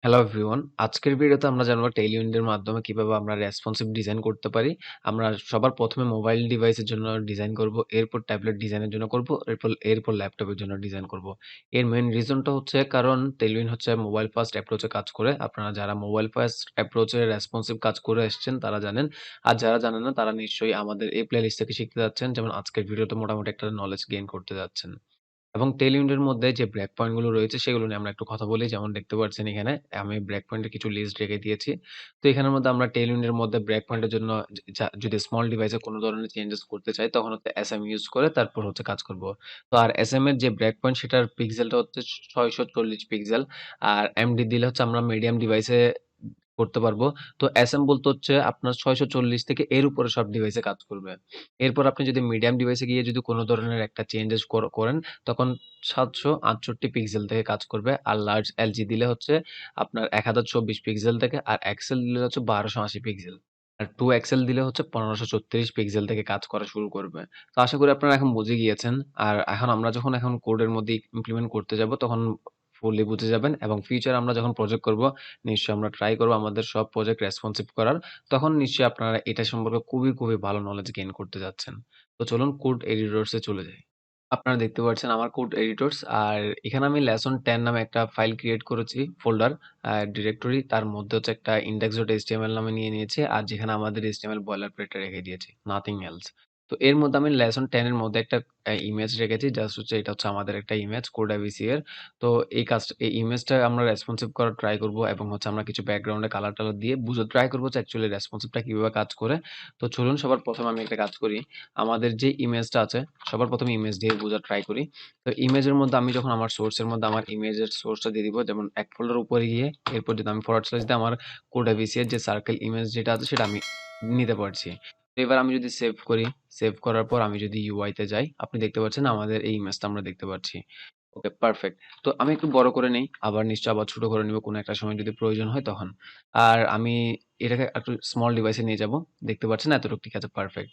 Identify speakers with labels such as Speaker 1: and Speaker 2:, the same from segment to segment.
Speaker 1: Hello everyone, আজকের ভিডিওতে আমরা জানবো টেইলউইন্ডের মাধ্যমে কিভাবে আমরা রেসপন্সিভ ডিজাইন করতে পারি। আমরা সবার প্রথমে মোবাইল ডিভাইসের জন্য ডিজাইন করব, এরপর ট্যাবলেট ডিজাইনের জন্য করব, এরপর ল্যাপটপের জন্য ডিজাইন করব। এর মেইন রিজনটা হচ্ছে কারণ টেইলউইন্ড হচ্ছে মোবাইল ফার্স্ট অ্যাপ্রোচে কাজ করে। আপনারা যারা মোবাইল ফার্স্ট অ্যাপ্রোচে রেসপন্সিভ কাজ করে এসেছেন তারা জানেন। আর যারা জানেন না তারা নিশ্চয়ই আমাদের এই প্লেলিস্ট থেকে শিখতে যাচ্ছেন। যেমন আজকের ভিডিওতে মোটামুটি একটা নলেজ গেইন করতে যাচ্ছেন। এবং টেইলউইন্ডের মধ্যে যে ব্রেক পয়েন্ট গুলো রয়েছে সেগুলো নিয়ে আমরা একটু কথা বলি। যেমন দেখতে পাচ্ছেন এখানে আমি ব্রেক পয়েন্টের কিছু লিস্ট রেখে দিয়েছি। তো এখানের মধ্যে আমরা টেইলউইন্ডের মধ্যে ব্রেক পয়েন্টের জন্য যদি স্মল ডিভাইসে কোনো ধরনের চেঞ্জেস করতে চাই তখন হচ্ছে এসএম ইউজ করে তারপর হচ্ছে কাজ করব। তো আর এসএম এর যে ব্রেক পয়েন্ট সেটার পিক্সেলটা হচ্ছে ৬৪০ পিক্সেল। আর এমডি দিলে হচ্ছে আমরা মিডিয়াম ডিভাইসে করতে পারবো। তো এসএম বলতে হচ্ছে আপনার ৬৪০ থেকে এর উপরে সব ডিভাইসে কাজ করবে। এরপর আপনি যদি মিডিয়াম ডিভাইসে গিয়ে যদি কোনো ধরনের একটা চেঞ্জেস করেন তখন ৭৬৮ পিক্সেল থেকে কাজ করবে। আর লার্জ এলজি দিলে হচ্ছে আপনার ১০২৪ পিক্সেল থেকে, আর এক্সেল দিলে হচ্ছে ১২৮০ পিক্সেল। আর 2 এক্সেল দিলে হচ্ছে ১৫৩৬ পিক্সেল থেকে কাজ করা শুরু করবে। তো আশা করি আপনারা এখন বুঝে গিয়েছেন। আর এখন আমরা যখন কোডের মধ্যে ইমপ্লিমেন্ট করতে যাব তখন ফুললি বুঝে যাবেন, এবং ফিউচারে আমরা যখন প্রজেক্ট করব নিশ্চয়ই আমরা ট্রাই করব আমাদের সব প্রজেক্ট রেসপন্সিভ করার। তখন নিশ্চয়ই আপনারা এটা সম্পর্কে খুবই ভালো নলেজ গেইন করতে যাচ্ছেন। তো চলুন কোড এডিটরস এ চলে যাই। আপনারা দেখতে পাচ্ছেন আমার কোড এডিটরস, আর এখানে আমি লেসন 10 নামে একটা ফাইল ক্রিয়েট করেছি, ফোল্ডার ডিরেক্টরি। তার মধ্যে হচ্ছে একটা index.html নামে নিয়ে নিয়েছি, আর যেখানে আমাদের HTML বয়লার প্লেটটা রেখে দিয়েছি, নাথিং এলস। তো এর মধ্যে আমি লেসন 10 এর মধ্যে একটা ইমেজ রেখেছি, জাস্ট হচ্ছে এটা হচ্ছে আমাদের একটা ইমেজ কোড এবিসি এর। তো এই ইমেজটা আমরা রেসপন্সিভ করার ট্রাই করব, এবং হচ্ছে আমরা কিছু ব্যাকগ্রাউন্ডে কালার টালার দিয়ে বুঝে ট্রাই করবো যে অ্যাকচুয়ালি রেসপন্সিভটা কিভাবে কাজ করে। তো চলুন সবার প্রথমে আমি একটা কাজ করি। আমাদের যে ইমেজটা আছে সবার প্রথমে ইমেজ দিয়ে বোঝার ট্রাই করি। তো ইমেজের মধ্যে আমি যখন আমার সোর্সের মধ্যে আমার ইমেজের সোর্সটা দিয়ে দিব, যেমন এক ফোল্ডার উপরে গিয়ে এরপর যদি আমি ফরওয়ার্ড স্ল্যাশ দিয়ে আমার কোড এবিসি এর যে সার্কেল ইমেজ যেটা আছে সেটা আমি নিতে পারছি। তো এবার আমি যদি সেভ করি, সেভ করার পর আমি যদি ইউআই তে যাই, আপনি দেখতে পাচ্ছেন আমাদের এই ইমেজটা আমরা দেখতে পাচ্ছি। ওকে, পারফেক্ট। তো আমি একটু বড় করে নেই, আবার নিশ্চয়ই আবার ছোট করে নিব কোনো একটা সময় যদি প্রয়োজন হয় তখন। আর আমি এটাকে একটু স্মল ডিভাইসে নিয়ে যাব। দেখতে পাচ্ছেন এতটুকু ঠিক আছে, পারফেক্ট।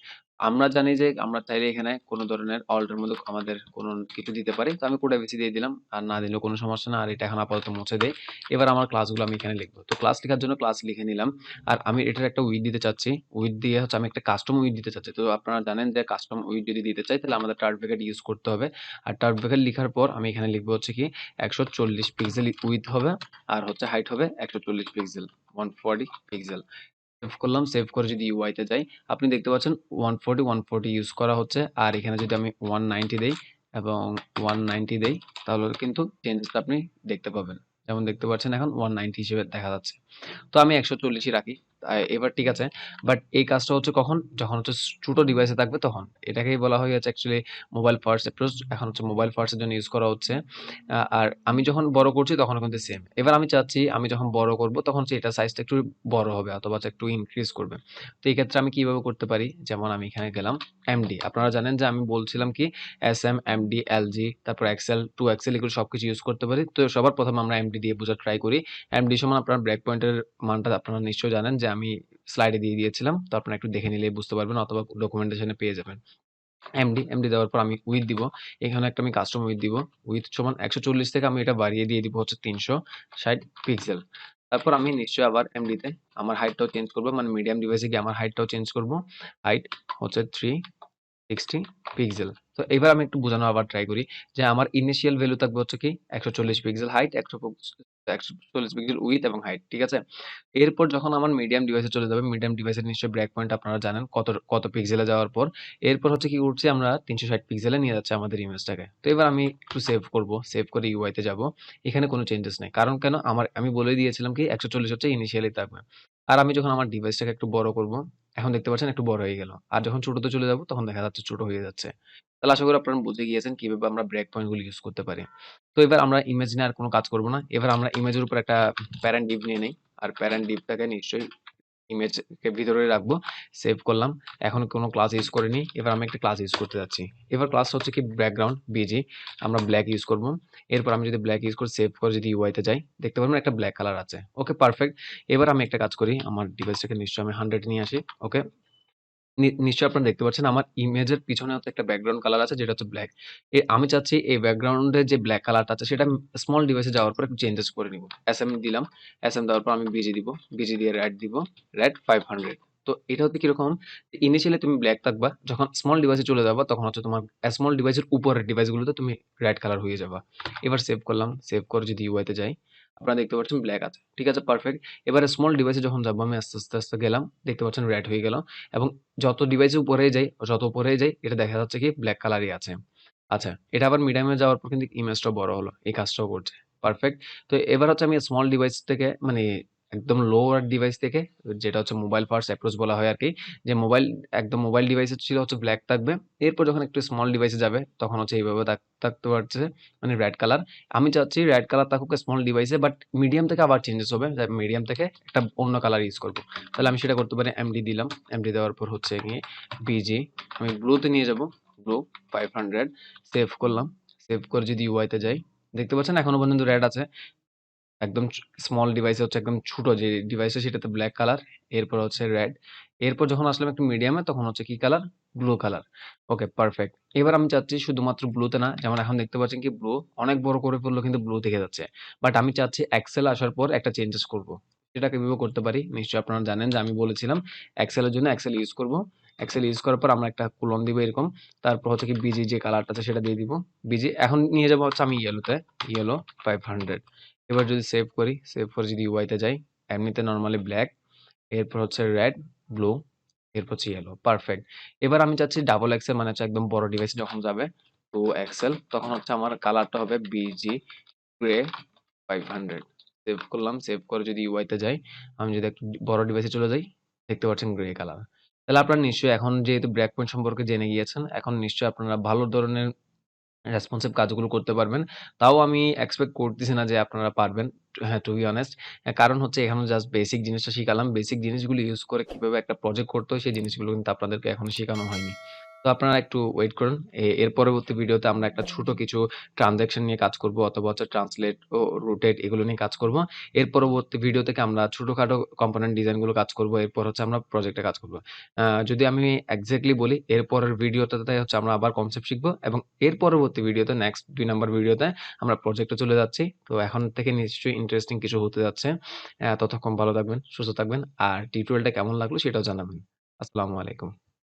Speaker 1: আমরা জানি যে আমরা চাইলে এখানে কোনো ধরনের অল্টের মধ্যে আমাদের কোনো কিছু দিতে পারি। তো আমি কোড এবিসি দিয়ে দিলাম, আর না দিলেও কোনো সমস্যা না। আর এটা এখন আপাতত মুছে দেই। এবার আমার ক্লাসগুলো আমি এখানে লিখব। তো ক্লাস লেখার জন্য ক্লাস লিখে নিলাম। আর আমি এটার একটা উইথ দিতে চাচ্ছি। উইথ দিয়ে হচ্ছে আমি একটা কাস্টম উইথ দিতে চাচ্ছি। তো আপনারা জানেন যে কাস্টম উইথ যদি দিতে চাই তাহলে আমাদের টার্ট ব্র্যাকেট ইউজ করতে হবে। আর টার্ট ব্র্যাকেট লিখার পর আমি এখানে লিখবো হচ্ছে কি ১৪০ পিক্সেল উইথ হবে, আর হচ্ছে হাইট হবে ১৪০ পিক্সেল, 140 পিক্সেল। সেভ করলাম, সেভ করে যদি ইউআই তে যাই আপনি দেখতে পাচ্ছেন 140 ইউজ করা হচ্ছে। আর এখানে যদি আমি 190 দেই এবং 190 দেই তাহলে কিন্তু চেঞ্জেসটা আপনি দেখতে পাবেন। যেমন দেখতে পাচ্ছেন এখন 190 হিসেবে দেখা যাচ্ছে। তো আমি ১৪০ই রাখি। এবার ঠিক আছে। বাট এই কাজটা হচ্ছে কখন? যখন হচ্ছে ছোট ডিভাইসে থাকবে তখন। এটাকেই বলা হয় হচ্ছে অ্যাকচুয়ালি মোবাইল ফার্স্ট অ্যাপ্রোচ। এখন হচ্ছে মোবাইল ফার্স্ট এর জন্য ইউজ করা হচ্ছে। আর আমি যখন বড় করছি তখনও কিন্তু সেম। এবার আমি চাচ্ছি আমি যখন বড় করব তখন হচ্ছে এটার সাইজটা একটু বড় হবে অথবা হচ্ছে একটু ইনক্রিজ করবে। তো এই ক্ষেত্রে আমি কিভাবে করতে পারি? যেমন আমি এখানে গেলাম এমডি। আপনারা জানেন যে আমি বলছিলাম কি এসএম, এমডি, এলজি, তারপর এক্সেল, 2 এক্সেল এগুলো সবকিছু ইউজ করতে পারি। তো সবার প্রথমে আমরা এমডি দিয়ে বোঝার ট্রাই করি। এমডি সমান আপনার ব্রেক পয়েন্টের মানটা আপনারা নিশ্চয়ই জানেন যে আমি স্লাইডে দিয়ে দিয়েছিলাম। তো আপনারা একটু দেখে নিলেই বুঝতে পারবেন অথবা ডকুমেন্টেশনে পেয়ে যাবেন। এমডি দেওয়ার পর আমি উইথ দিব। এখানে একটা আমি কাস্টম উইথ দিব। উইথ সমান ১৪০ থেকে আমি এটা বাড়িয়ে দিয়ে দিব হচ্ছে ৩৬০ পিক্সেল। তারপর আমি নিশ্চয়ই আবার এমডিতে আমার হাইটটাও চেঞ্জ করব। মানে মিডিয়াম ডিভাইসে গিয়ে আমার হাইটটাও চেঞ্জ করব। হাইট হচ্ছে 360 পিক্সেল। তো এবার আমি একটু বোঝানোর আবার ট্রাই করি যে আমার ইনিশিয়াল ভ্যালু থাকবে হচ্ছে কি ১৪০ পিক্সেল হাইট, ১৪০ পিক্সেল উইথ এবং হাইট। ঠিক আছে? এরপর যখন আমার মিডিয়াম ডিভাইসে চলে যাবে, মিডিয়াম ডিভাইসের নিশ্চয়ই ব্রেক পয়েন্ট আপনারা জানেন কত পিক্সেলে যাওয়ার পর। এরপর হচ্ছে কি করছি আমরা ৩৬০ পিক্সেলে নিয়ে যাচ্ছি আমাদের ইমেজটাকে। তো এবার আমি একটু সেভ করব। সেভ করে ইউআই তে যাব। এখানে কোনো চেঞ্জেস নাই। কারণ কেন? আমি বলেই দিয়েছিলাম কি ১৪০ হচ্ছে ইনিশিয়ালি থাকবে। আর আমি যখন আমার ডিভাইসটাকে একটু বড় করব, এখন দেখতে পাচ্ছেন একটু বড় হয়ে গেল। আর যখন ছোটতে চলে যাব তখন দেখা যাচ্ছে ছোট হয়ে যাচ্ছে। তাহলে আশা করি আপনারা বুঝে গিয়েছেন কিভাবে আমরা ব্রেক পয়েন্ট গুলো ইউজ করতে পারি। তো এবার আমরা ইমেজ নিয়ে আর কোনো কাজ করব না। এবার আমরা ইমেজের উপর একটা প্যারেন্ট ডিভ নিয়ে নেই। আর প্যারেন্ট ডিভটাকে নিশ্চয়ই ইমেজকে ভিতরে রাখবো। সেভ করলাম। এখন কোনো ক্লাস ইউজ করিনি। এবার আমি একটা ক্লাস ইউজ করতে যাচ্ছি। এবার ক্লাস হচ্ছে কি ব্যাকগ্রাউন্ড বিজি। আমরা ব্ল্যাক ইউজ করব। এরপর আমি যদি ব্ল্যাক ইউজ করে সেভ করে যদি ইউআই তে যাই, দেখতে পারবেন একটা ব্ল্যাক কালার আছে। ওকে, পারফেক্ট। এবার আমি একটা কাজ করি। আমার ডিভাইসটাকে নিশ্চয়ই আমি 100 এ নিয়ে আসি। ওকে। নিশ্চয়ই আপনারা দেখতে পাচ্ছেন আমার ইমেজের পিছনে হচ্ছে একটা ব্যাকগ্রাউন্ড কালার আছে যেটা হচ্ছে ব্ল্যাক। আমি চাচ্ছি এই ব্যাকগ্রাউন্ডে যে ব্ল্যাক কালারটা আছে সেটা আমি স্মল ডিভাইসে যাওয়ার পর একটু চেঞ্জেস করে নিব। এসএম দিলাম, এসএম দেওয়ার পর আমি বিজি দিব, বিজি দিয়ে রেড দিব, রেড 500। তো এটা হচ্ছে কিরকম, ইনিশিয়ালি তুমি ব্ল্যাক থাকবা, যখন স্মল ডিভাইসে চলে যাবা তখন হচ্ছে তোমার স্মল ডিভাইসের উপরের ডিভাইসগুলোতে তুমি রেড কালার হয়ে যাবা। এবার সেভ করলাম, সেভ করে যদি ইউআইতে যাই আপনারা দেখতে পাচ্ছেন ব্ল্যাক আছে, ঠিক আছে পারফেক্ট। এবারে স্মল ডিভাইসে যখন যাবো আমি আস্তে আস্তে আস্তে গেলাম, দেখতে পাচ্ছেন রেড হয়ে গেল, এবং যত ডিভাইসে উপরে যাই, যত উপরে যাই এটা দেখা যাচ্ছে কি ব্ল্যাক কালারই আছে। আচ্ছা, এটা আবার মিডিয়ামে যাওয়ার পর কিন্তু ইমেজটা বড় হলো, এই কাজটাও করছে পারফেক্ট। তো এবার হচ্ছে আমি স্মল ডিভাইস থেকে মানে একদম লোয়ার ডিভাইস থেকে, যেটা হচ্ছে মোবাইল ফার্স্ট অ্যাপ্রোচ বলা হয় আর কি, যে মোবাইল একদম মোবাইল ডিভাইসে ছিল হচ্ছে ব্ল্যাক থাকবে, এরপর যখন একটু স্মল ডিভাইসে যাবে তখন হচ্ছে এইভাবে থাকতে পারছে, মানে রেড কালার। আমি চাচ্ছি রেড কালার থাকুক স্মল ডিভাইসে, বাট মিডিয়াম থেকে আবার চেঞ্জেস হবে, মিডিয়াম থেকে একটা অন্য কালার ইউজ করব। তাহলে আমি সেটা করতে পারি, এমডি দিলাম, এমডি দেওয়ার পর হচ্ছে গিয়ে বিজি, আমি ব্লুতে নিয়ে যাব, ব্লু 500, সেভ করলাম, সেভ করে যদি ইউআইতে যাই দেখতে পাচ্ছেন এখনো পর্যন্ত রেড আছে। একদম স্মল ডিভাইসে হচ্ছে একদম ছোট যে ডিভাইসে সেটাতে ব্ল্যাক কালার, এরপর হচ্ছে রেড, এরপর যখন আসলাম একটু মিডিয়ামে তখন হচ্ছে কি colour, blue colour. Okay perfect. এবার আমি চাচ্ছি শুধুমাত্র ব্লুতে না, যেমন এখন দেখতে পাচ্ছেন কি ব্লু অনেক বড় করে ফেললো কিন্তু ব্লু থেকে যাচ্ছে, বাট আমি চাচ্ছি এক্সেল আসার পর একটা চেঞ্জেস করব। সেটা কিভাবে করতে পারি নিশ্চয়ই আপনারা জানেন, যে আমি বলেছিলাম এক্সেলের জন্য এক্সেল ইউজ করব। এক্সেল ইউজ করার পর আমরা একটা কোলন দিব এরকম, তারপর হচ্ছে কি বিজি যে কালারটা আছে সেটা দিয়ে দিব, বিজি এখন নিয়ে যাবো হচ্ছে আমি ইয়েলোতে, ইয়েলো 500। এবার যদি সেভ করি, সেভ করে যদি ইউআইতে যাই, এমনিতে নরমালি ব্ল্যাক, এরপর হচ্ছে রেড, ব্লু, এরপর হচ্ছে ইয়েলো পারফেক্ট। এবার আমি চাচ্ছি ডাবল এক্সেল, মানে হচ্ছে একদম বড় ডিভাইস যখন যাবে তো এক্সেল, তখন হচ্ছে আমার কালারটা হবে বিজি গ্রে 500। সেভ করলাম, সেভ করে যদি ইউআইতে যাই, আমি যদি একটু বড় ডিভাইসে চলে যাই দেখতে পাচ্ছেন গ্রে কালার। তাহলে আপনারা নিশ্চয়ই এখন যেহেতু ব্রেক পয়েন্ট সম্পর্কে জেনে গিয়েছেন, এখন নিশ্চয়ই আপনারা ভালো ধরনের রেসপন্সিভ কাজগুলো করতে পারবেন। তাও আমি এক্সপেক্ট করতেছি না যে আপনারা পারবেন। হ্যাঁ, টু বি অনেস্ট। কারণ হচ্ছে এখানে জাস্ট বেসিক জিনিসটা শিখালাম। বেসিক জিনিসগুলো ইউজ করে কিভাবে একটা প্রজেক্ট করতে হয় সেই জিনিসগুলো কিন্তু আপনাদেরকে এখনো শেখানো হয়নি। তো আপনারা একটু ওয়েট করুন। এর পরবর্তী ভিডিওতে আমরা একটা ছোট কিছু ট্রান্সেকশন নিয়ে কাজ করব, অথবা হচ্ছে ট্রান্সলেট ও রোটেট এগুলো নিয়ে কাজ করব। এর পরবর্তী ভিডিও থেকে আমরা ছোটখাটো কম্পোনেন্ট ডিজাইন গুলো কাজ করব। এরপর হচ্ছে আমরা প্রজেক্টে কাজ করব। যদি আমি এক্সাক্টলি বলি, এর পরের ভিডিওটাতে হচ্ছে আমরা আবার কনসেপ্ট শিখবো, এবং এর পরবর্তী ভিডিওতে নেক্সট ২ নাম্বার ভিডিওতে আমরা প্রজেক্টে চলে যাচ্ছি। তো এখন থেকে নিশ্চয়ই ইন্টারেস্টিং কিছু হতে যাচ্ছে। ততক্ষণ ভালো থাকবেন, সুস্থ থাকবেন। আর টিউটোরিয়ালটা কেমন লাগলো সেটাও জানাবেন। আসসালামু আলাইকুম।